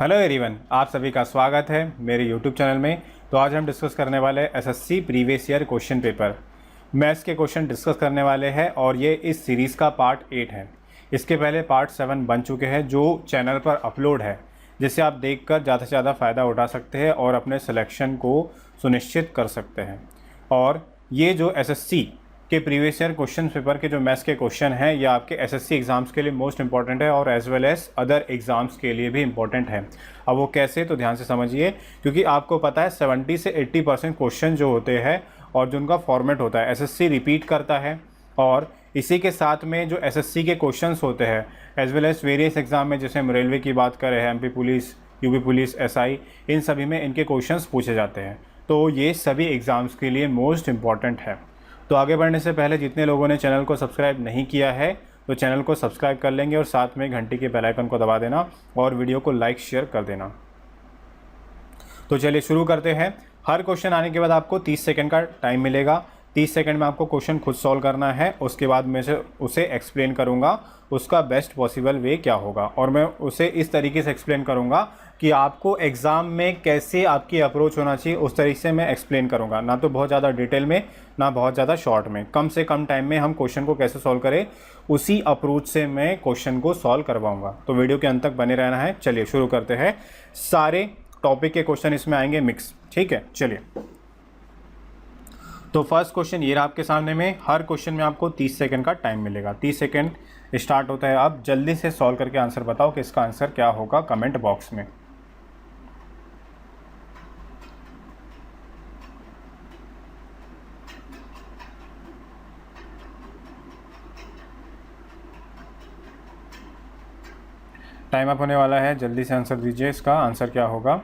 Hello everyone, आप सभी का स्वागत है मेरे यूट्यूब चैनल में। तो आज हम डिस्कस करने वाले SSC previous year question paper maths के क्वेश्चन डिस्कस करने वाले हैं और ये इस सीरीज़ का पार्ट 8 है। इसके पहले पार्ट 7 बन चुके हैं जो चैनल पर अपलोड है, जिसे आप देखकर ज़्यादा से ज़्यादा फ़ायदा उठा सकते हैं और अपने सिलेक्शन को सुनिश्चित कर सकते हैं। और ये जो एसएससी के प्रीवियस ईयर क्वेश्चन पेपर के जो मैथ्स के क्वेश्चन हैं ये आपके एसएससी एग्ज़ाम्स के लिए मोस्ट इंपॉर्टेंट है और as well as other exams के लिए भी इंपॉर्टेंट है। अब वो कैसे, तो ध्यान से समझिए, क्योंकि आपको पता है 70 से 80% क्वेश्चन जो होते हैं और जो उनका फॉर्मेट होता है एसएससी रिपीट करता है। और इसी के साथ में जो एसएससी के क्वेश्चंस होते हैं as well as various exam में, जैसे हम रेलवे की बात करें, MP police, UP police, SI, इन सभी में इनके क्वेश्चंस पूछे जाते हैं। तो ये सभी एग्ज़ाम्स के लिए मोस्ट इम्पॉर्टेंट है। तो आगे बढ़ने से पहले जितने लोगों ने चैनल को सब्सक्राइब नहीं किया है तो चैनल को सब्सक्राइब कर लेंगे और साथ में घंटी के बेल आइकन को दबा देना और वीडियो को लाइक शेयर कर देना। तो चलिए शुरू करते हैं। हर क्वेश्चन आने के बाद आपको 30 सेकंड का टाइम मिलेगा। 30 सेकंड में आपको क्वेश्चन खुद सॉल्व करना है। उसके बाद मैं उसे एक्सप्लेन करूंगा, उसका बेस्ट पॉसिबल वे क्या होगा, और मैं उसे इस तरीके से एक्सप्लेन करूंगा कि आपको एग्ज़ाम में कैसे आपकी अप्रोच होना चाहिए, उस तरीके से मैं एक्सप्लेन करूंगा। ना तो बहुत ज़्यादा डिटेल में, ना बहुत ज़्यादा शॉर्ट में, कम से कम टाइम में हम क्वेश्चन को कैसे सॉल्व करें, उसी अप्रोच से मैं क्वेश्चन को सॉल्व करवाऊँगा। तो वीडियो के अंत तक बने रहना है। चलिए शुरू करते हैं। सारे टॉपिक के क्वेश्चन इसमें आएंगे मिक्स, ठीक है। चलिए, तो फर्स्ट क्वेश्चन ये रहा आपके सामने में। हर क्वेश्चन में आपको 30 सेकंड का टाइम मिलेगा। 30 सेकंड स्टार्ट होता है। आप जल्दी से सॉल्व करके आंसर बताओ कि इसका आंसर क्या होगा कमेंट बॉक्स में। टाइम अप होने वाला है, जल्दी से आंसर दीजिए। इसका आंसर क्या होगा?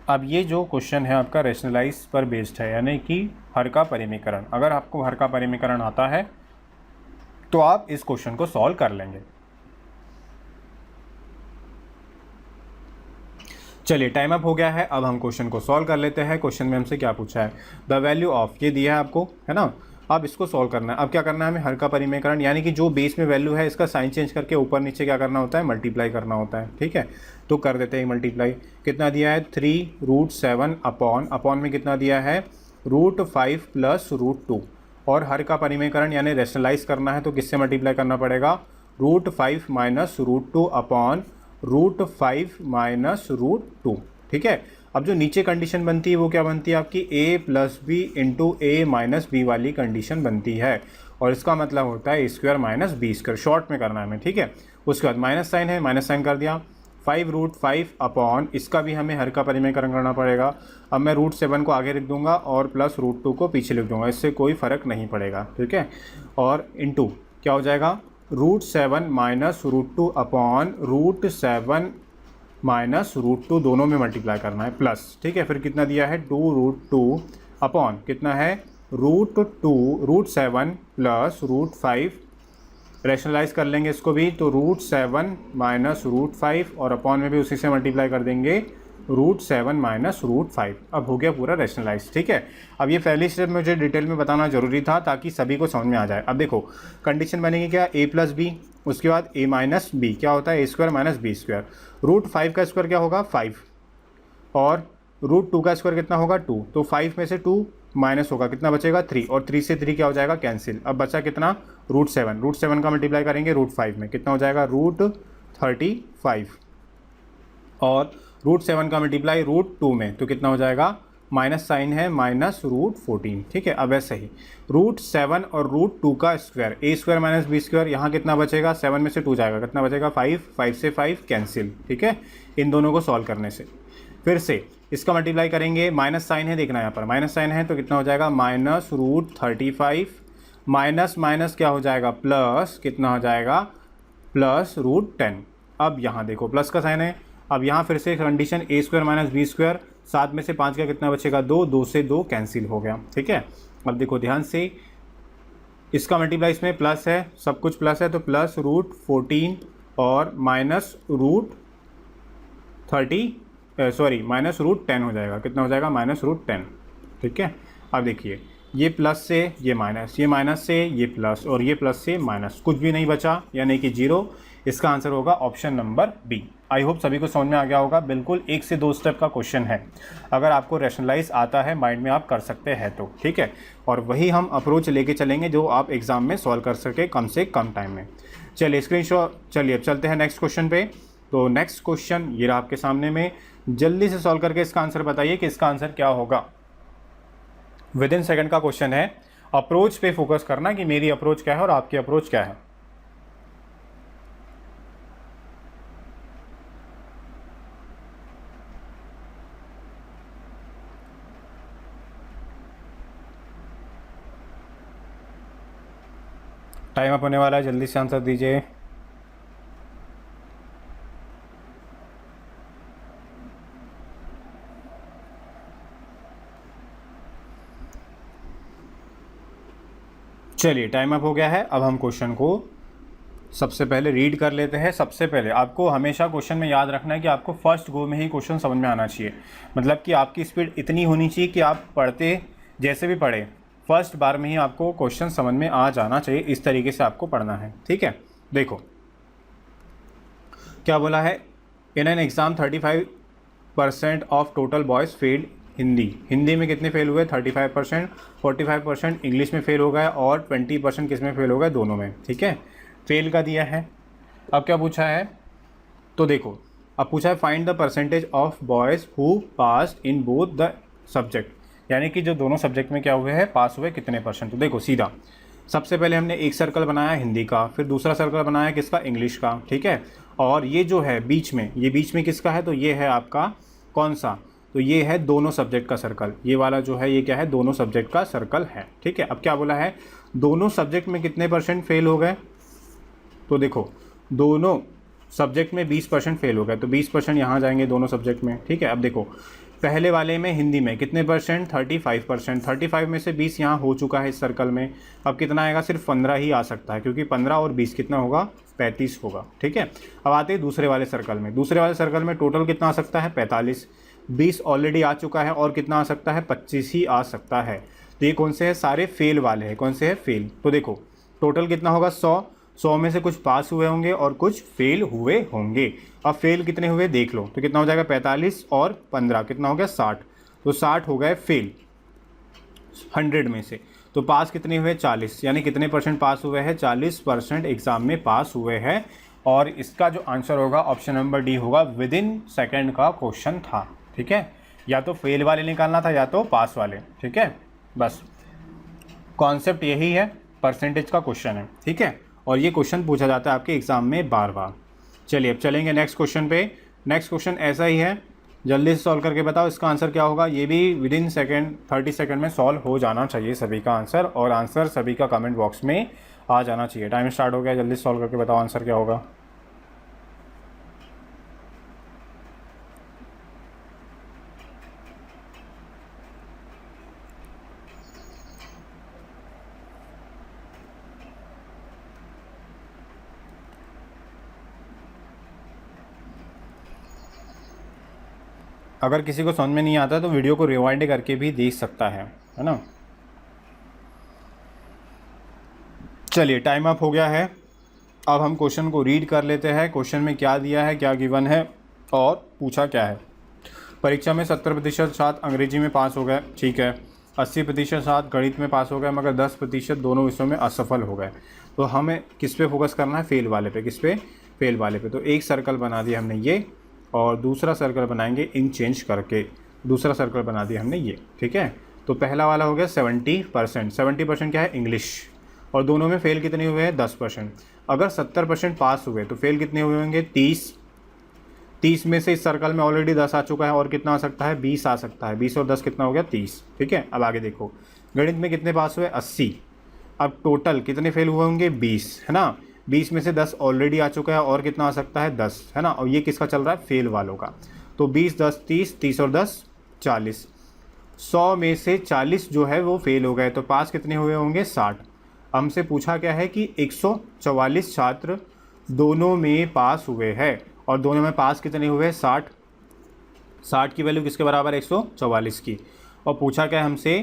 अब ये जो क्वेश्चन है आपका रेशनलाइज पर बेस्ड है, यानी कि हर का परिमीकरण। अगर आपको हर का परिमीकरण आता है तो आप इस क्वेश्चन को सॉल्व कर लेंगे। चलिए, टाइम अप हो गया है। अब हम क्वेश्चन को सॉल्व कर लेते हैं। क्वेश्चन में हमसे क्या पूछा है? द वैल्यू ऑफ, ये दिया है आपको, है ना। अब इसको सॉल्व करना है। अब क्या करना है हमें? हर का परिमीकरण, यानी कि जो बेस में वैल्यू है इसका साइन चेंज करके ऊपर नीचे क्या करना होता है? मल्टीप्लाई करना होता है, ठीक है। तो कर देते हैं मल्टीप्लाई। कितना दिया है? 3√7 अपॉन में कितना दिया है? √5 + √2। और हर का परिमीकरण यानी रेशनलाइज करना है तो किससे मल्टीप्लाई करना पड़ेगा? √5 - √2 अपॉन √5 - √2, ठीक है। अब जो नीचे कंडीशन बनती है वो क्या बनती है आपकी? a + b × a - b वाली कंडीशन बनती है। और इसका मतलब होता है a² - b², शॉर्ट में करना है हमें, ठीक है। उसके बाद माइनस साइन है, माइनस साइन कर दिया। 5√5 अपॉन, इसका भी हमें हर का परिमीकरण करना पड़ेगा। अब मैं √7 को आगे लिख दूंगा और प्लस √2 को पीछे लिख दूंगा, इससे कोई फ़र्क नहीं पड़ेगा, ठीक है। और इंटू क्या हो जाएगा? √7 - √2 अपॉन √7 - √2, दोनों में मल्टीप्लाई करना है, प्लस, ठीक है। फिर कितना दिया है? 2√2 अपॉन कितना है? √7 + √5, रेशनलाइज कर लेंगे इसको भी, तो √7 - √5 और अपॉन में भी उसी से मल्टीप्लाई कर देंगे, √7 - √5। अब हो गया पूरा रेशनलाइज, ठीक है। अब ये पहली स्टेप मुझे डिटेल में बताना जरूरी था ताकि सभी को समझ में आ जाए। अब देखो कंडीशन बनेगी क्या? a + b, उसके बाद a - b क्या होता है? a² - b²। √5 का स्क्वायर क्या होगा? 5, और √2 का स्क्वायर कितना होगा? 2। तो 5 में से 2 माइनस होगा, कितना बचेगा? 3, और 3 से 3 क्या हो जाएगा? कैंसिल। अब बचा कितना? √7 का मल्टीप्लाई करेंगे √5 में, कितना हो जाएगा? √35, और √7 का मल्टीप्लाई √2 में तो कितना हो जाएगा? माइनस साइन है, -√14, ठीक है। अब ऐसे ही √7 और √2 का स्क्वायर, a² - b², यहाँ कितना बचेगा? 7 में से 2 जाएगा, कितना बचेगा? 5, 5 से 5 कैंसिल, ठीक है। इन दोनों को सॉल्व करने से फिर से इसका मल्टीप्लाई करेंगे, माइनस साइन है, देखना यहाँ पर माइनस साइन है, तो कितना हो जाएगा? -√35, माइनस माइनस क्या हो जाएगा? प्लस, कितना हो जाएगा? +√10। अब यहाँ देखो प्लस का साइन है। अब यहाँ फिर से कंडीशन a² - b², 7 में से 5 का कितना बचेगा? 2, 2 से 2 कैंसिल हो गया, ठीक है। अब देखो ध्यान से, इसका मल्टीप्लाई इसमें प्लस है, सब कुछ प्लस है, तो +√14 और -√10 हो जाएगा, कितना हो जाएगा? -√10, ठीक है। अब देखिए ये प्लस से ये माइनस से ये प्लस और ये प्लस से माइनस, कुछ भी नहीं बचा यानी कि 0। इसका आंसर होगा option number B. I hope सभी को समझ में आ गया होगा। बिल्कुल 1 से 2 स्टेप का क्वेश्चन है, अगर आपको रैशनलाइज आता है माइंड में आप कर सकते हैं तो ठीक है। और वही हम अप्रोच लेके चलेंगे जो आप एग्ज़ाम में सॉल्व कर सके कम से कम टाइम में। चलिए स्क्रीनशॉट, चलिए अब चलते हैं नेक्स्ट क्वेश्चन पे। तो नेक्स्ट क्वेश्चन ये रहा आपके सामने में, जल्दी से सॉल्व करके इसका आंसर बताइए कि इसका आंसर क्या होगा। विद इन सेकेंड का क्वेश्चन है, अप्रोच पे फोकस करना कि मेरी अप्रोच क्या है और आपकी अप्रोच क्या है। टाइम अप होने वाला है, जल्दी से आंसर दीजिए। चलिए टाइम अप हो गया है। अब हम क्वेश्चन को सबसे पहले रीड कर लेते हैं। सबसे पहले आपको हमेशा क्वेश्चन में याद रखना है कि आपको फर्स्ट गो में ही क्वेश्चन समझ में आना चाहिए। मतलब कि आपकी स्पीड इतनी होनी चाहिए कि आप पढ़ते जैसे भी पढ़े फर्स्ट बार में ही आपको क्वेश्चन समझ में आ जाना चाहिए। इस तरीके से आपको पढ़ना है, ठीक है। देखो क्या बोला है, in an exam 35% of total boys failed Hindi में कितने फेल हुए, 35%, 45% इंग्लिश में फेल हो गए और 20% किस में फेल हो गए, दोनों में, ठीक है। फेल का दिया है। अब क्या पूछा है, तो देखो अब पूछा है find the percentage of boys who passed in both the subject, यानी कि जो दोनों सब्जेक्ट में क्या हुए हैं, पास हुए कितने परसेंट। तो देखो सीधा सबसे पहले हमने एक सर्कल बनाया हिंदी का, फिर दूसरा सर्कल बनाया किसका, इंग्लिश का, ठीक है। और ये जो है बीच में, ये बीच में किसका है, तो ये है आपका कौन सा, तो ये है दोनों सब्जेक्ट का सर्कल। ये वाला जो है ये क्या है, दोनों सब्जेक्ट का सर्कल है, ठीक है। अब क्या बोला है, दोनों सब्जेक्ट में कितने परसेंट फेल हो गए, तो देखो दोनों सब्जेक्ट में 20% फेल हो गए, तो 20% यहाँ जाएंगे दोनों सब्जेक्ट में, ठीक है। अब देखो पहले वाले में हिंदी में कितने परसेंट, 35%, 35 में से 20 यहाँ हो चुका है इस सर्कल में। अब कितना आएगा, सिर्फ 15 ही आ सकता है, क्योंकि 15 और 20 कितना होगा, 35 होगा, ठीक है। अब आते हैं दूसरे वाले सर्कल में। दूसरे वाले सर्कल में टोटल कितना आ सकता है, 45, 20 ऑलरेडी आ चुका है और कितना आ सकता है, 25 ही आ सकता है। तो ये कौन से हैं, सारे फेल वाले हैं। कौन से हैं, फेल। तो देखो टोटल कितना होगा, 100 में से कुछ पास हुए होंगे और कुछ फेल हुए होंगे। अब फेल कितने हुए देख लो, तो कितना हो जाएगा, 45 और 15 कितना हो गया, 60। तो 60 हो गए फेल 100 में से। तो पास कितने हुए, 40, यानी कितने परसेंट पास हुए हैं, 40% एग्ज़ाम में पास हुए हैं। और इसका जो आंसर होगा ऑप्शन नंबर डी होगा, विद इन सेकेंड का क्वेश्चन था, ठीक है। या तो फेल वाले निकालना था या तो पास वाले, ठीक है। बस कॉन्सेप्ट यही है, परसेंटेज का क्वेश्चन है, ठीक है। और ये क्वेश्चन पूछा जाता है आपके एग्ज़ाम में बार बार। चलिए अब चलेंगे नेक्स्ट क्वेश्चन पे। नेक्स्ट क्वेश्चन ऐसा ही है, जल्दी से सॉल्व करके बताओ इसका आंसर क्या होगा। ये भी विद इन सेकेंड 30 सेकेंड में सॉल्व हो जाना चाहिए सभी का आंसर, और आंसर सभी का कमेंट बॉक्स में आ जाना चाहिए। टाइम स्टार्ट हो गया, जल्दी सॉल्व करके बताओ आंसर क्या होगा। अगर किसी को समझ में नहीं आता तो वीडियो को रिवाइंड करके भी देख सकता है ना। चलिए टाइम अप हो गया है। अब हम क्वेश्चन को रीड कर लेते हैं। क्वेश्चन में क्या दिया है, क्या गिवन है और पूछा क्या है। परीक्षा में 70% छात्र अंग्रेजी में पास हो गए, ठीक है। 80% छात्र गणित में पास हो गए, मगर 10% दोनों विषयों में असफल हो गए। तो हमें किस पे फोकस करना है, फेल वाले पे। किस पे, फेल वाले पे। तो एक सर्कल बना दिया हमने ये, और दूसरा सर्कल बनाएंगे इन चेंज करके, दूसरा सर्कल बना दिया हमने ये, ठीक है। तो पहला वाला हो गया 70%। 70% क्या है, इंग्लिश, और दोनों में फेल कितने हुए हैं, 10%। अगर 70% पास हुए तो फेल कितने हुए होंगे, 30 में से इस सर्कल में ऑलरेडी 10 आ चुका है और कितना आ सकता है, 20 आ सकता है। 20 और 10 कितना हो गया, 30, ठीक है। अब आगे देखो, गणित में कितने पास हुए, 80। अब टोटल कितने फेल हुए होंगे, 20, है ना। 20 में से 10 ऑलरेडी आ चुका है और कितना आ सकता है, 10, है ना। और ये किसका चल रहा है, फेल वालों का। तो 20, 10, 30, 30 और 10, 40। 100 में से 40 जो है वो फेल हो गए, तो पास कितने हुए होंगे, 60। हमसे पूछा क्या है कि 144 छात्र दोनों में पास हुए हैं, और दोनों में पास कितने हुए, 60 की वैल्यू किसके बराबर है, 144 की। और पूछा क्या है हमसे,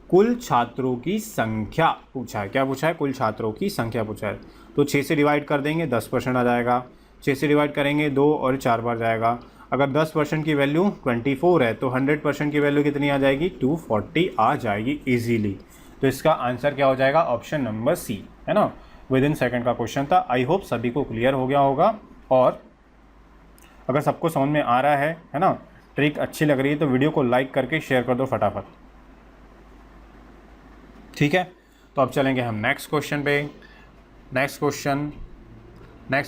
कुल छात्रों की संख्या पूछा है। क्या पूछा है? कुल छात्रों की संख्या पूछा है। तो 6 से डिवाइड कर देंगे 10% आ जाएगा। 6 से डिवाइड करेंगे 2 और 4 बार जाएगा। अगर 10% की वैल्यू 24 है तो 100% की वैल्यू कितनी आ जाएगी? 240 आ जाएगी इजीली। तो इसका आंसर क्या हो जाएगा? ऑप्शन नंबर सी, है ना। विद इन सेकेंड का क्वेश्चन था। आई होप सभी को क्लियर हो गया होगा। और अगर सबको समझ में आ रहा है ना, ट्रिक अच्छी लग रही है तो वीडियो को लाइक करके शेयर कर दो फटाफट, ठीक है। तो अब चलेंगे हम नेक्स्ट क्वेश्चन पे। नेक्स्ट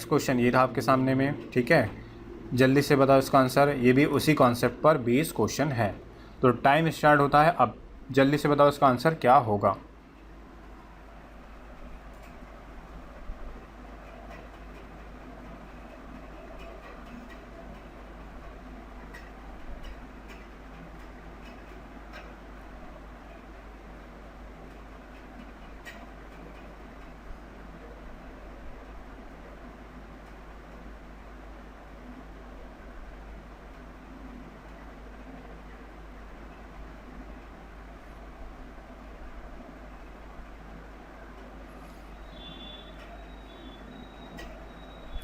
क्वेश्चन ये था आपके सामने में, ठीक है। जल्दी से बताओ इसका आंसर। ये भी उसी कॉन्सेप्ट पर बेस्ड क्वेश्चन है। तो टाइम स्टार्ट होता है अब। जल्दी से बताओ इसका आंसर क्या होगा।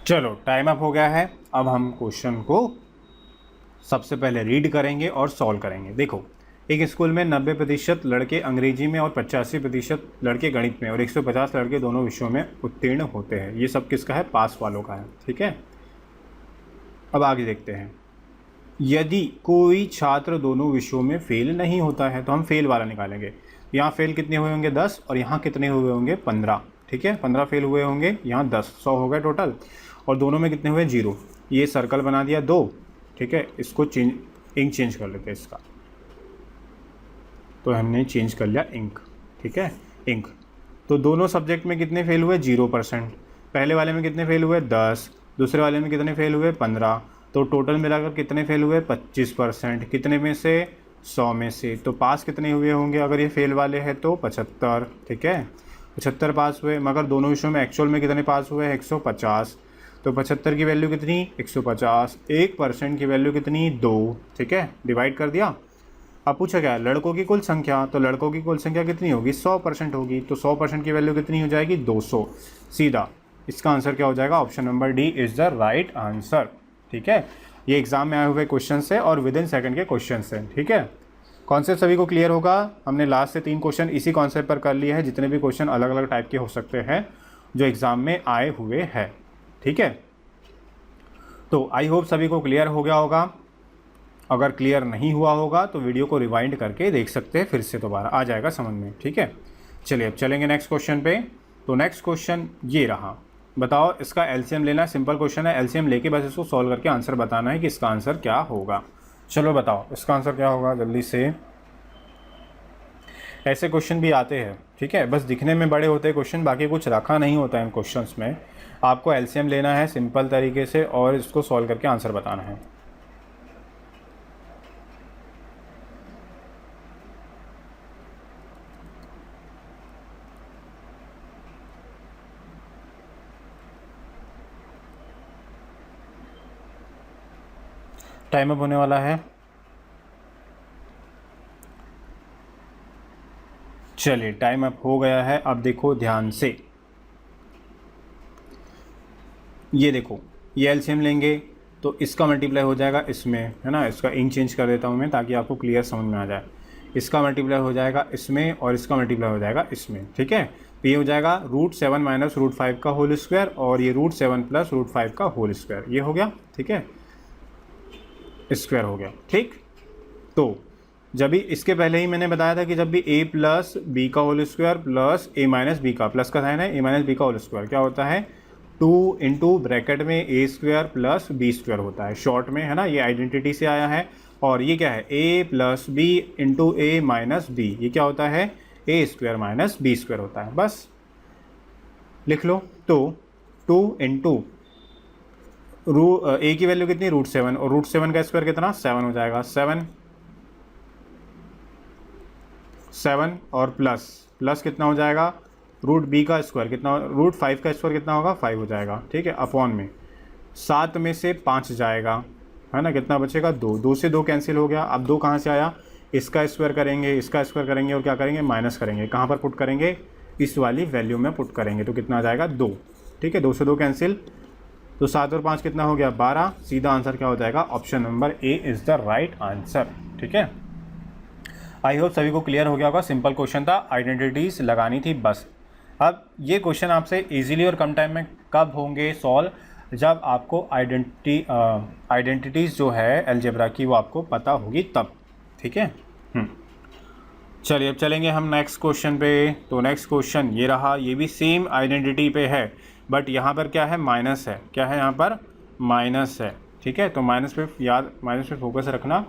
चलो टाइम अप हो गया है। अब हम क्वेश्चन को सबसे पहले रीड करेंगे और सॉल्व करेंगे। देखो, एक स्कूल में 90% लड़के अंग्रेजी में और 85% लड़के गणित में और 150 लड़के दोनों विषयों में उत्तीर्ण होते हैं। ये सब किसका है? पास वालों का है, ठीक है। अब आगे देखते हैं। यदि कोई छात्र दोनों विषयों में फेल नहीं होता है तो हम फेल वाला निकालेंगे। यहाँ फेल कितने हुए होंगे? 10, और यहाँ कितने हुए होंगे? 15, ठीक है। 15 फेल हुए होंगे, यहाँ 10, 100 हो गए टोटल। और दोनों में कितने हुए? 0। ये सर्कल बना दिया 2, ठीक है। इसको इंक चेंज कर लेते हैं इसका। तो हमने चेंज कर लिया इंक, ठीक है, इंक। तो दोनों सब्जेक्ट में कितने फेल हुए? 0%। पहले वाले में कितने फेल हुए? 10। दूसरे वाले में कितने फेल हुए? 15। तो टोटल मिलाकर कितने फेल हुए? 25%। कितने में से? 100 में से। तो पास कितने हुए होंगे अगर ये फेल वाले हैं? तो 75, ठीक है। 75 पास हुए। मगर दोनों विषयों में एक्चुअल में कितने पास हुए? 150। तो 75 की वैल्यू कितनी? 150। 1% की वैल्यू कितनी? 2, ठीक है। डिवाइड कर दिया। अब पूछा क्या? लड़कों की कुल संख्या। तो लड़कों की कुल संख्या कितनी होगी? 100% होगी। तो 100% की वैल्यू कितनी हो जाएगी? 200। सीधा इसका आंसर क्या हो जाएगा? Option number D is the right answer, ठीक है। ये एग्जाम में आए हुए क्वेश्चन है और विद इन सेकेंड के क्वेश्चन है, ठीक है। कॉन्सेप्ट सभी को क्लियर होगा। हमने लास्ट से 3 क्वेश्चन इसी कॉन्सेप्ट पर कर लिए हैं। जितने भी क्वेश्चन अलग अलग टाइप के हो सकते हैं जो एग्ज़ाम में आए हुए हैं, ठीक है। तो आई होप सभी को क्लियर हो गया होगा। अगर क्लियर नहीं हुआ होगा तो वीडियो को रिवाइंड करके देख सकते हैं, फिर से दोबारा आ जाएगा समझ में, ठीक है। चलिए अब चलेंगे नेक्स्ट क्वेश्चन पे। तो नेक्स्ट क्वेश्चन ये रहा। बताओ इसका एलसीएम लेना। सिंपल क्वेश्चन है, एलसीएम लेके बस इसको सॉल्व करके आंसर बताना है कि इसका आंसर क्या होगा। चलो बताओ इसका आंसर क्या होगा जल्दी से। ऐसे क्वेश्चन भी आते हैं, ठीक है। बस दिखने में बड़े होते हैं क्वेश्चन, बाकी कुछ रखा नहीं होता है इन क्वेश्चंस में। आपको एलसीएम लेना है सिंपल तरीके से और इसको सॉल्व करके आंसर बताना है। टाइम अप होने वाला है। चलिए टाइम अप हो गया है। अब देखो ध्यान से, ये देखो, ये एलसीएम लेंगे तो इसका मल्टीप्लाई हो जाएगा इसमें, है ना। इसका इंक चेंज कर देता हूँ मैं ताकि आपको क्लियर समझ में आ जाए। इसका मल्टीप्लाई हो जाएगा इसमें और इसका मल्टीप्लाई हो जाएगा इसमें, ठीक है। तो ये हो जाएगा √7 माइनस √5 का होल स्क्वायर और ये √7 प्लस √5 का होल स्क्वायर। ये हो गया, ठीक है, स्क्वायर हो गया, ठीक। तो जब भी इसके पहले ही मैंने बताया था कि जब भी a प्लस बी का whole square plus a minus b का, प्लस का साइन है, a माइनस बी का होल स्क्वायर क्या होता है? 2 इंटू ब्रैकेट में a square plus b square होता है शॉर्ट में, है ना। ये आइडेंटिटी से आया है। और ये क्या है? a plus b into a minus b, ये क्या होता है? a square minus b square होता है। बस लिख लो। तो 2 इंटू a की वैल्यू कितनी? √7 और √7 का स्क्वायर कितना? 7 हो जाएगा। 7 और प्लस कितना हो जाएगा? √b का स्क्वायर कितना? √5 का स्क्वायर कितना होगा? 5 हो जाएगा, ठीक है। अपॉन में 7 में से 5 जाएगा, है ना। कितना बचेगा? 2। 2 से 2 कैंसिल हो गया। अब 2 कहाँ से आया? इसका स्क्वायर करेंगे, इसका स्क्वायर करेंगे और क्या करेंगे, माइनस करेंगे। कहाँ पर पुट करेंगे, इस वाली वैल्यू में पुट करेंगे। तो कितना आ जाएगा 2, ठीक है, 2 से 2 कैंसिल, तो 7 और 5 कितना हो गया 12। सीधा आंसर क्या हो जाएगा, option number A is the right answer. ठीक है, आई होप सभी को क्लियर हो गया होगा। सिंपल क्वेश्चन था, आइडेंटिटीज़ लगानी थी बस। अब ये क्वेश्चन आपसे इजीली और कम टाइम में कब होंगे सॉल्व, जब आपको आइडेंटिटीज़ जो है अलजेब्रा की वो आपको पता होगी तब। ठीक है, चलिए अब चलेंगे हम नेक्स्ट क्वेश्चन पे। तो नेक्स्ट क्वेश्चन ये रहा, ये भी सेम आइडेंटिटी पे है, बट यहाँ पर क्या है, माइनस है। क्या है यहाँ पर, माइनस है। ठीक है, तो माइनस पे फोकस रखना।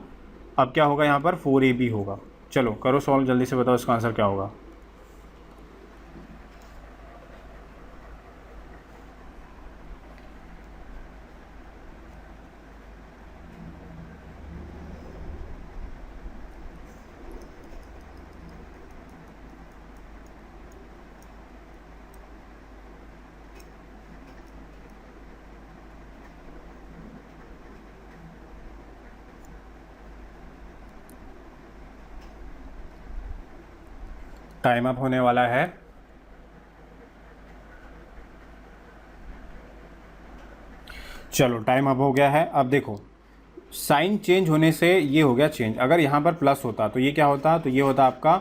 अब क्या होगा यहाँ पर, 4ab होगा। चलो करो सॉल्व, जल्दी से बताओ इसका आंसर क्या होगा। टाइम अप होने वाला है। चलो टाइम अप हो गया है। अब देखो साइन चेंज होने से ये हो गया चेंज। अगर यहाँ पर प्लस होता तो ये क्या होता, तो ये होता आपका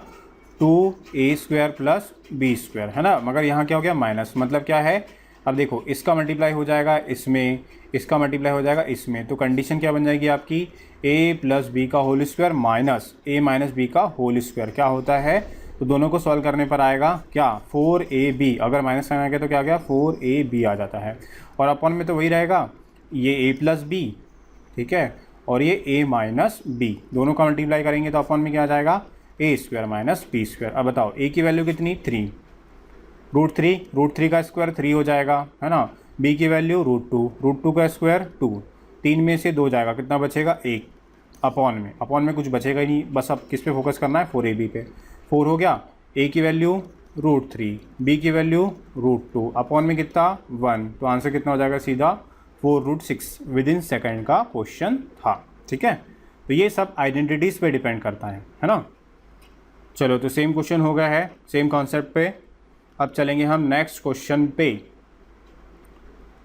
2a² प्लस b², है ना। मगर यहाँ क्या हो गया, माइनस। मतलब क्या है, अब देखो इसका मल्टीप्लाई हो जाएगा इसमें, इसका मल्टीप्लाई हो जाएगा इसमें, तो कंडीशन क्या बन जाएगी आपकी, a प्लस बी का whole square minus a minus b का होल स्क्वायर। क्या होता है, तो दोनों को सॉल्व करने पर आएगा क्या, 4ab। अगर माइनस साइन आ गया तो क्या आ गया, 4ab आ जाता है। और अपन में तो वही रहेगा, ये a प्लस बी, ठीक है, और ये a माइनस बी, दोनों का मल्टीप्लाई करेंगे तो अपन में क्या आ जाएगा, a² माइनस b²। अब बताओ a की वैल्यू कितनी, 3, √3 का स्क्वायर 3 हो जाएगा, है ना। b की वैल्यू √2 का स्क्वायर 2, 3 में से 2 जाएगा, कितना बचेगा 1। अपॉन में कुछ बचेगा ही नहीं, बस अब किस पे फोकस करना है, 4ab पे। 4 हो गया, a की वैल्यू √3, b की वैल्यू √2, अपॉन में कितना 1, तो आंसर कितना हो जाएगा सीधा 4√6। विदिन सेकंड का क्वेश्चन था। ठीक है, तो ये सब आइडेंटिटीज़ पे डिपेंड करता है ना। चलो तो सेम क्वेश्चन हो गया है, सेम कॉन्सेप्ट पे। अब चलेंगे हम नेक्स्ट क्वेश्चन पे।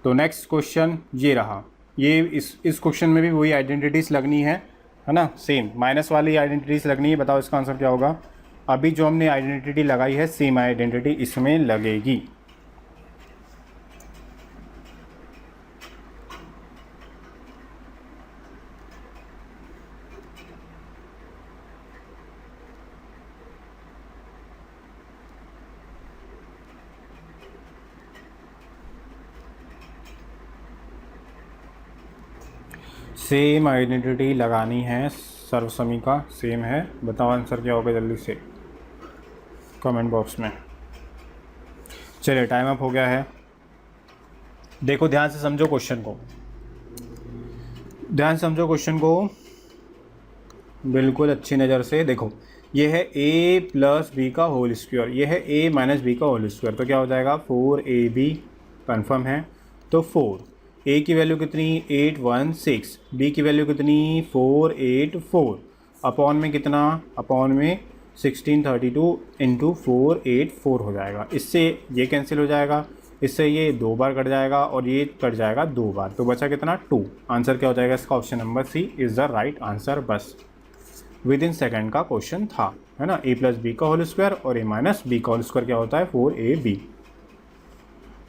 तो नेक्स्ट क्वेश्चन ये रहा, ये इस क्वेश्चन में भी वही आइडेंटिटीज़ लगनी है ना, सेम माइनस वाली आइडेंटिटीज़ लगनी है। बताओ इसका आंसर क्या होगा। अभी जो हमने आइडेंटिटी लगाई है सेम आइडेंटिटी इसमें लगेगी। सेम आइडेंटिटी लगानी है, सर्वसमी का सेम है। बताओ आंसर क्या होगा जल्दी से कमेंट बॉक्स में। चलिए टाइम अप हो गया है। देखो ध्यान से समझो क्वेश्चन को, ध्यान से समझो क्वेश्चन को बिल्कुल अच्छी नज़र से। देखो ये है a प्लस बी का होल स्क्वायर, ये है a माइनस बी का होल स्क्वायर, तो क्या हो जाएगा 4ab, कन्फर्म है। तो 4, a की वैल्यू कितनी 816, b की वैल्यू कितनी 484, अपॉन में कितना, अपॉन में 1632 इंटू 484 हो जाएगा। इससे ये कैंसिल हो जाएगा, इससे ये 2 बार कट जाएगा और ये कट जाएगा 2 बार, तो बचा कितना 2। आंसर क्या हो जाएगा इसका, option number C is the right answer. बस विद इन सेकेंड का क्वेश्चन था, है ना। a प्लस बी का होल स्क्वायर और a माइनस बी का होल स्क्वायर क्या होता है 4ab।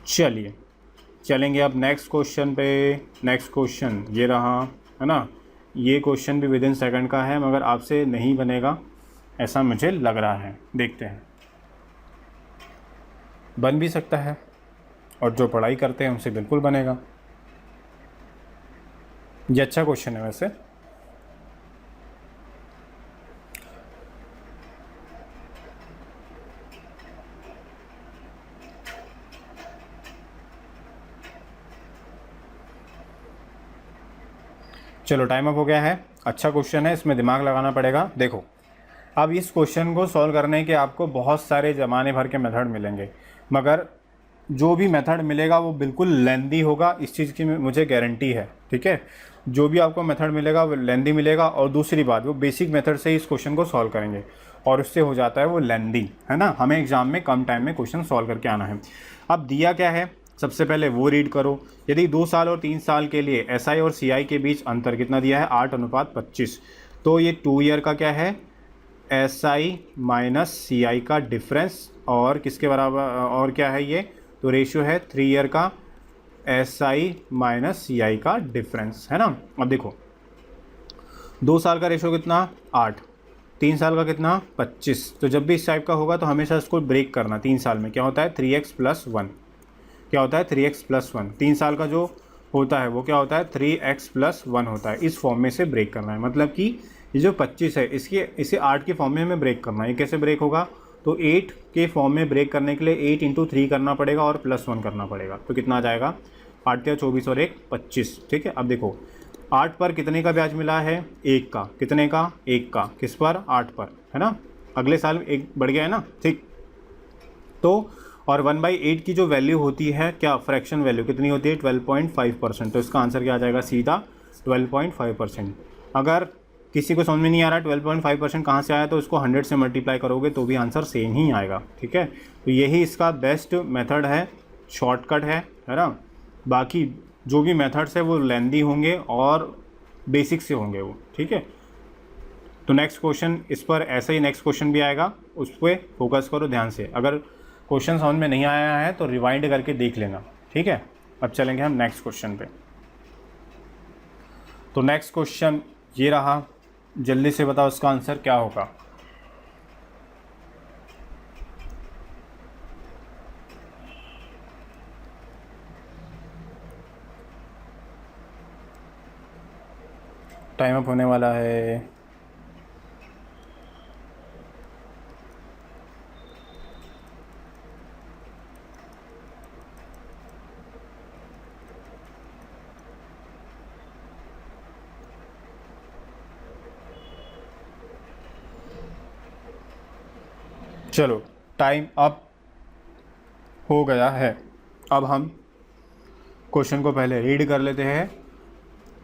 चलिए चलेंगे अब नेक्स्ट क्वेश्चन पे। नेक्स्ट क्वेश्चन ये रहा, है ना। ये क्वेश्चन भी विद इन सेकेंड का है, मगर आपसे नहीं बनेगा ऐसा मुझे लग रहा है, देखते हैं। बन भी सकता है, और जो पढ़ाई करते हैं उनसे बिल्कुल बनेगा। ये अच्छा क्वेश्चन है वैसे। चलो टाइम अप हो गया है। अच्छा क्वेश्चन है, इसमें दिमाग लगाना पड़ेगा। देखो अब इस क्वेश्चन को सॉल्व करने के आपको बहुत सारे ज़माने भर के मेथड मिलेंगे, मगर जो भी मेथड मिलेगा वो बिल्कुल लेंदी होगा, इस चीज़ की मुझे गारंटी है। ठीक है, जो भी आपको मेथड मिलेगा वो लेंदी मिलेगा, और दूसरी बात वो बेसिक मेथड से ही इस क्वेश्चन को सॉल्व करेंगे और उससे हो जाता है वो लेंदी, है ना। हमें एग्जाम में कम टाइम में क्वेश्चन सॉल्व करके आना है। अब दिया क्या है, सबसे पहले वो रीड करो। यदि 2 साल और 3 साल के लिए SI और CI के बीच अंतर कितना दिया है, 8:25, तो ये 2 ईयर का क्या है, SI माइनस CI का डिफरेंस, और किसके बराबर, और क्या है ये, तो रेशियो है 3 ईयर का SI माइनस CI का डिफरेंस, है ना। अब देखो 2 साल का रेशियो कितना, 8, 3 साल का कितना, 25। तो जब भी इस टाइप का होगा तो हमेशा इसको ब्रेक करना। 3 साल में क्या होता है, 3x + 1, क्या होता है 3x + 1। 3 साल का जो होता है वो क्या होता है, 3x + 1 होता है। इस फॉर्म में से ब्रेक करना है, मतलब कि ये जो 25 है इसे 8 के फॉर्म में हमें ब्रेक करना है। ये कैसे ब्रेक होगा, तो 8 के फॉर्म में ब्रेक करने के लिए 8 × 3 करना पड़ेगा और +1 करना पड़ेगा। तो कितना आ जाएगा, 8 × 24 और 1 25, ठीक है। अब देखो 8 पर कितने का ब्याज मिला है, 1 का, कितने का, 1 का, किस पर, 8 पर, है ना। अगले साल 1 बढ़ गया है ना, ठीक। तो और 1/8 की जो वैल्यू होती है, क्या फ्रैक्शन वैल्यू कितनी होती है, 12.5%। तो इसका आंसर क्या आ जाएगा, सीधा 12.5%। अगर किसी को समझ में नहीं आ रहा 12.5% कहाँ से आया, तो इसको 100 से मल्टीप्लाई करोगे तो भी आंसर सेम ही आएगा, ठीक है। तो यही इसका बेस्ट मेथड है, शॉर्टकट है ना। बाकी जो भी मेथड्स है वो लेंदी होंगे और बेसिक से होंगे वो, ठीक है। तो नेक्स्ट क्वेश्चन इस पर ऐसे ही नेक्स्ट क्वेश्चन भी आएगा, उस पर फोकस करो ध्यान से। अगर क्वेश्चन समझ में नहीं आया है तो रिवाइंड करके देख लेना, ठीक है। अब चलेंगे हम नेक्स्ट क्वेश्चन पे। तो नेक्स्ट क्वेश्चन ये रहा, जल्दी से बताओ इसका आंसर क्या होगा। टाइम अप होने वाला है। चलो टाइम अप हो गया है। अब हम क्वेश्चन को पहले रीड कर लेते हैं।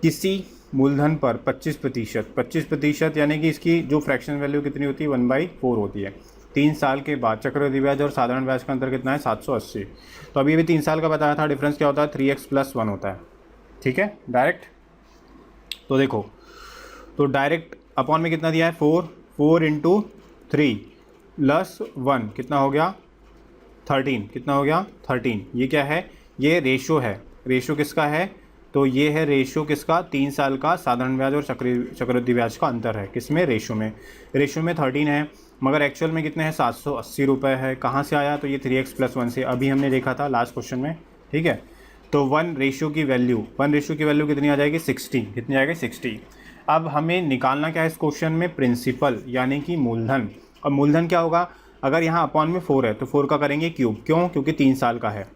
किसी मूलधन पर 25% यानी कि इसकी जो फ्रैक्शन वैल्यू कितनी होती है, 1/4 होती है। 3 साल के बाद चक्रवृद्धि ब्याज और साधारण ब्याज का अंतर कितना है, 780। तो अभी 3 साल का बताया था, डिफरेंस क्या होता है, 3x + 1 होता है, ठीक है, डायरेक्ट। तो देखो, तो डायरेक्ट अपॉन में कितना दिया है, 4 × 3 + 1 कितना हो गया, 13, कितना हो गया, 13। ये क्या है, ये रेशो है। रेशो किसका है, तो ये है रेशो किसका, 3 साल का साधारण ब्याज और चक्रवृद्धि ब्याज का अंतर है, किसमें, रेशो में। रेशो में 13 है, मगर एक्चुअल में कितने हैं, 780 रुपये है। कहाँ से आया, तो ये 3x + 1 से, अभी हमने देखा था लास्ट क्वेश्चन में, ठीक है। तो 1 रेशो की वैल्यू कितनी आ जाएगी, 60, कितनी आएगी, 60। अब हमें निकालना क्या है इस क्वेश्चन में, प्रिंसिपल यानी कि मूलधन। और मूलधन क्या होगा, अगर यहाँ अपॉन में 4 है तो 4 का करेंगे क्यूब, क्यों, क्योंकि 3 साल का है।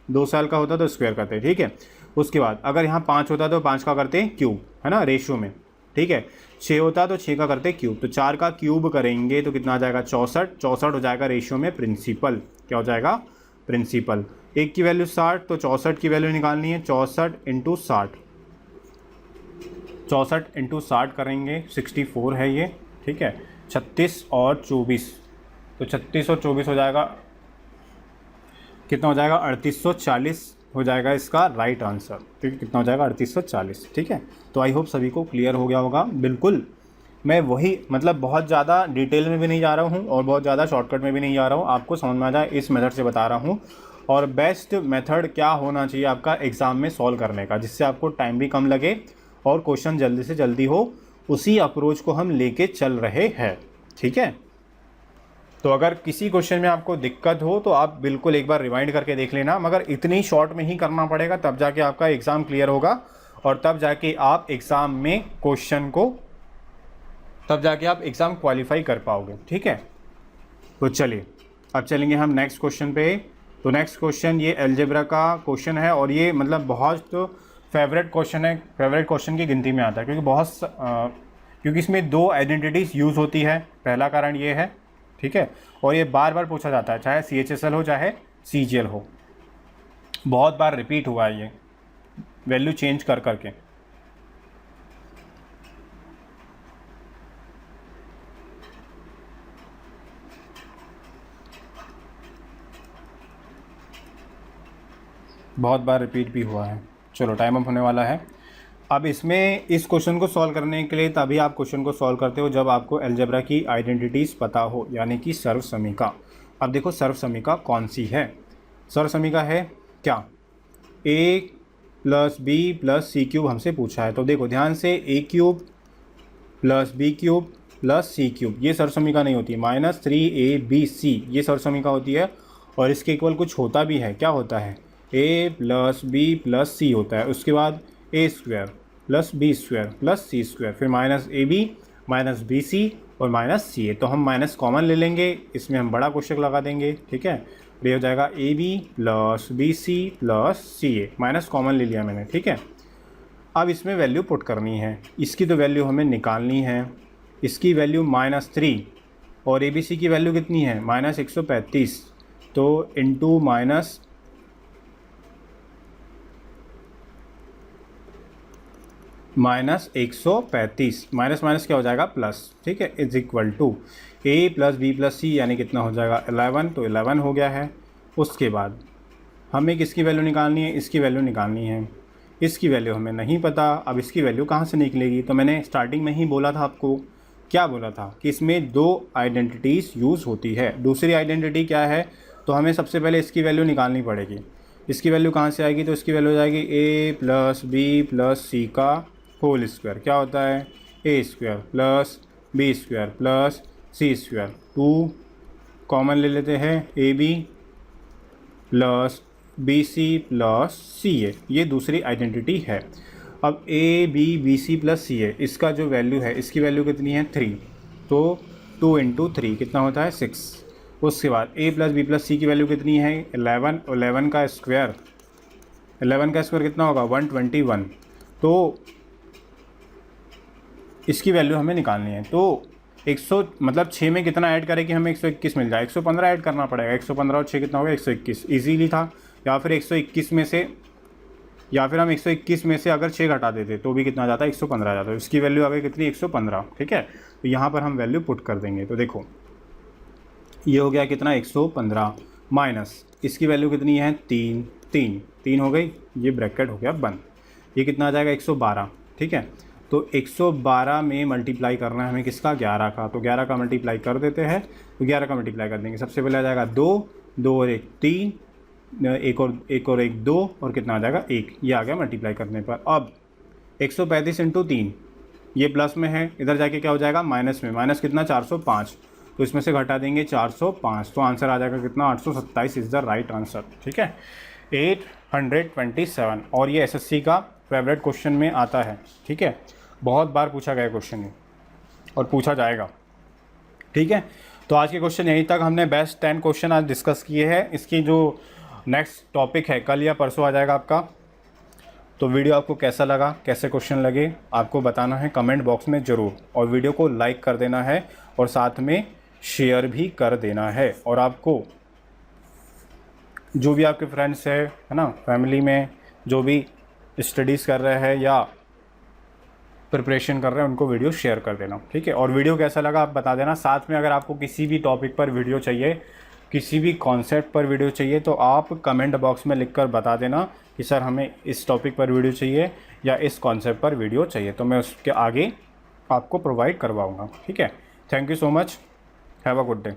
2 साल का होता तो स्क्वायर करते, ठीक है। उसके बाद अगर यहाँ 5 होता तो 5 का करते क्यूब, है ना, रेशियो में, ठीक है। 6 होता तो 6 का करते क्यूब, तो 4 का क्यूब करेंगे तो कितना आ जाएगा, 64 हो जाएगा रेशियो में प्रिंसिपल। क्या हो जाएगा, प्रिंसिपल। 1 की वैल्यू 60, तो 64 की वैल्यू निकालनी है, 64 × 60, 64 × 60 करेंगे, 64 है ये, ठीक है। 36 और 24, तो 36 और 24 हो जाएगा, कितना हो जाएगा, 3840 हो जाएगा इसका राइट आंसर, ठीक है। कितना हो जाएगा, 3840, ठीक है। तो आई होप सभी को क्लियर हो गया होगा। बिल्कुल मैं वही, मतलब बहुत ज़्यादा डिटेल में भी नहीं जा रहा हूँ और बहुत ज़्यादा शॉर्टकट में भी नहीं जा रहा हूँ, आपको समझ में आ जाए इस मेथड से बता रहा हूँ। और बेस्ट मेथड क्या होना चाहिए आपका एग्ज़ाम में सॉल्व करने का, जिससे आपको टाइम भी कम लगे और क्वेश्चन जल्दी से जल्दी हो, उसी अप्रोच को हम लेके चल रहे हैं, ठीक है। तो अगर किसी क्वेश्चन में आपको दिक्कत हो तो आप बिल्कुल एक बार रिवाइंड करके देख लेना, मगर इतनी शॉर्ट में ही करना पड़ेगा, तब जाके आपका एग्ज़ाम क्लियर होगा और तब जाके आप एग्ज़ाम में क्वेश्चन को, तब जाके आप एग्ज़ाम क्वालिफाई कर पाओगे, ठीक है। तो चलिए अब चलेंगे हम नेक्स्ट क्वेश्चन पे। तो नेक्स्ट क्वेश्चन ये अलजेब्रा का क्वेश्चन है और ये मतलब बहुत फेवरेट क्वेश्चन है, फेवरेट क्वेश्चन की गिनती में आता है, क्योंकि इसमें 2 आइडेंटिटीज़ यूज़ होती है, पहला कारण ये है, ठीक है। और ये बार बार पूछा जाता है, चाहे CHSL हो चाहे CGL हो, बहुत बार रिपीट हुआ है ये वैल्यू चेंज कर करके। बहुत बार रिपीट भी हुआ है। चलो टाइम अप होने वाला है। अब इसमें इस क्वेश्चन को सॉल्व करने के लिए तभी आप क्वेश्चन को सॉल्व करते हो जब आपको अलजेब्रा की आइडेंटिटीज़ पता हो, यानी कि सर्वसमीका। अब देखो सर्वसमीका कौन सी है। सर्वसमीका है क्या, a plus b plus c cube हमसे पूछा है। तो देखो ध्यान से, a cube plus b cube plus c cube ये सर्वसमीका नहीं होती। -3ab c ये सर्वसमीका होती है। और इसके इक्वल कुछ होता भी है, क्या होता है, a plus b plus c होता है। उसके बाद a square plus b square plus c square, फिर -ab माइनस बी सी और माइनस सी ए। तो हम माइनस कॉमन ले लेंगे, इसमें हम बड़ा कोष्ठक लगा देंगे, ठीक है। ये हो जाएगा a b plus b c plus c a, minus common ले लिया मैंने, ठीक है। अब इसमें वैल्यू पुट करनी है, इसकी तो वैल्यू हमें निकालनी है। इसकी वैल्यू -3 और ए बी सी की वैल्यू कितनी है, -135। तो इंटू -135 माइनस माइनस क्या हो जाएगा प्लस, ठीक है, is equal to a plus b plus c, यानी कितना हो जाएगा 11। तो 11 हो गया है। उसके बाद हमें किसकी वैल्यू निकालनी है, इसकी वैल्यू निकालनी है। इसकी वैल्यू हमें नहीं पता। अब इसकी वैल्यू कहाँ से निकलेगी, तो मैंने स्टार्टिंग में ही बोला था आपको, क्या बोला था कि इसमें 2 आइडेंटिटीज़ यूज़ होती है। दूसरी आइडेंटिटी क्या है, तो हमें सबसे पहले इसकी वैल्यू निकालनी पड़ेगी। इसकी वैल्यू कहाँ से आएगी, तो इसकी वैल्यू हो जाएगी a plus b plus c का होल स्क्वायर। क्या होता है, a square plus b square plus c square. 2 common ले लेते हैं, a b plus b c plus c a, ये दूसरी आइडेंटिटी है। अब A B c plus c ए, इसका जो वैल्यू है, इसकी वैल्यू कितनी है 3। तो 2 × 3 कितना होता है 6। उसके बाद a प्लस बी प्लस सी की वैल्यू कितनी है 11। 11 का स्क्वायर, 11 का स्क्वायर कितना होगा 121। तो इसकी वैल्यू हमें निकालनी है। तो 100 मतलब 6 में कितना ऐड करें कि हमें 121 मिल जाए, 115 ऐड करना पड़ेगा। 115 और 6 कितना होगा 121, ईजीली था। या फिर 121 में से, या फिर हम 121 में से अगर 6 घटा देते तो भी कितना आ जाता है 115 आ जाता है। इसकी वैल्यू आ गई कितनी 115, ठीक है। तो यहाँ पर हम वैल्यू पुट कर देंगे। तो देखो ये हो गया कितना 115 माइनस इसकी वैल्यू कितनी है 3 हो गई, ये ब्रैकेट हो गया बंद। ये कितना आ जाएगा 112, ठीक है। तो 112 में मल्टीप्लाई करना है हमें किसका 11 का। तो 11 का मल्टीप्लाई कर देते हैं। तो 11 का मल्टीप्लाई कर देंगे। सबसे पहले आ जाएगा 2 और 1 3, एक और 1 2 और कितना आ जाएगा 1। ये आ गया मल्टीप्लाई करने पर। अब 135 × 3 ये प्लस में है, इधर जाके क्या हो जाएगा माइनस में। माइनस कितना 405, तो इसमें से घटा देंगे 405। तो आंसर आ जाएगा कितना 827 इज़ द राइट आंसर, ठीक है 827। और ये एसएससी का फेवरेट क्वेश्चन में आता है, ठीक है। बहुत बार पूछा गया क्वेश्चन है और पूछा जाएगा, ठीक है। तो आज के क्वेश्चन यहीं तक। हमने बेस्ट 10 क्वेश्चन आज डिस्कस किए हैं। इसकी जो नेक्स्ट टॉपिक है कल या परसों आ जाएगा आपका। तो वीडियो आपको कैसा लगा, कैसे क्वेश्चन लगे, आपको बताना है कमेंट बॉक्स में ज़रूर। और वीडियो को लाइक कर देना है और साथ में शेयर भी कर देना है। और आपको जो भी आपके फ्रेंड्स है ना, फैमिली में जो भी स्टडीज़ कर रहे हैं या प्रिपरेशन कर रहे हैं, उनको वीडियो शेयर कर देना, ठीक है। और वीडियो कैसा लगा आप बता देना। साथ में अगर आपको किसी भी टॉपिक पर वीडियो चाहिए, किसी भी कॉन्सेप्ट पर वीडियो चाहिए, तो आप कमेंट बॉक्स में लिखकर बता देना कि सर हमें इस टॉपिक पर वीडियो चाहिए या इस कॉन्सेप्ट पर वीडियो चाहिए, तो मैं उसके आगे आपको प्रोवाइड करवाऊँगा, ठीक है। Thank you so much, have a good day.